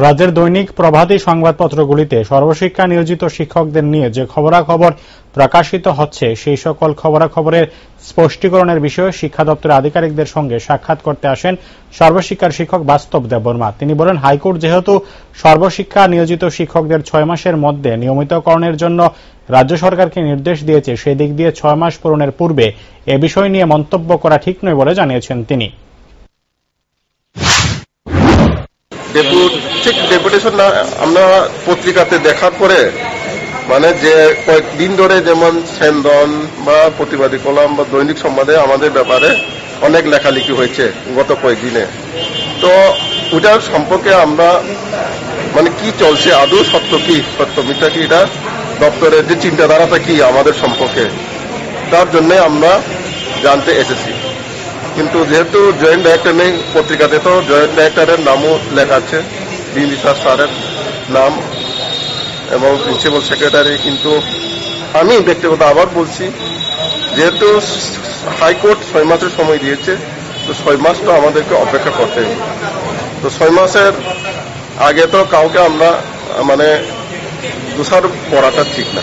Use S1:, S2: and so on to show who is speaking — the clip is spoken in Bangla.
S1: রাজ্যের দৈনিক প্রভাতী সংবাদপত্রগুলিতে সর্বশিক্ষা নিয়োজিত শিক্ষকদের নিয়ে যে খবরাখবর প্রকাশিত হচ্ছে সেই সকল খবরাখবরের স্পষ্টীকরণের বিষয়ে শিক্ষা দপ্তরের আধিকারিকদের সঙ্গে সাক্ষাৎ করতে আসেন সর্বশিক্ষার শিক্ষক বাস্তব দেববর্মা। তিনি বলেন, হাইকোর্ট যেহেতু সর্বশিক্ষা নিয়োজিত শিক্ষকদের 6 মাসের মধ্যে নিয়মিতকরণের জন্য রাজ্য সরকারকে নির্দেশ দিয়েছে, সেই দিক দিয়ে 6 মাস পূরণের পূর্বে এ বিষয় নিয়ে মন্তব্য করা ঠিক নয় বলে জানিয়েছেন তিনি।
S2: ডেপুটেশন আমরা পত্রিকাতে দেখার পরে মানে যে কয়েকদিন ধরে যেমন সেনদন বা প্রতিবাদী কলাম বা দৈনিক সংবাদে আমাদের ব্যাপারে অনেক লেখালেখি হয়েছে গত কয়েকদিনে, তো ওটার সম্পর্কে আমরা মানে কি চলছে, আদৌ সত্য কি সত্য মিথ্যা কি, এটা দপ্তরের যে চিন্তাধারাটা কি আমাদের সম্পর্কে, তার জন্য আমরা জানতে এসেছি। কিন্তু যেহেতু জয়েন্ট ডাইরেক্টর নেই, পত্রিকাতে তো জয়েন্ট ডাইরেক্টরের নামও লেখা আছে, বিন্দিসার স্যারের নাম এবং প্রিন্সিপাল সেক্রেটারি, কিন্তু আমি ব্যক্তিগত আবার বলছি, যেহেতু হাইকোর্ট 6 মাসের সময় দিয়েছে, তো 6 মাস তো আমাদেরকে অপেক্ষা করতে হবে। তো 6 মাসের আগে তো কাউকে আমরা মানে দোষারোপ করাটা ঠিক না।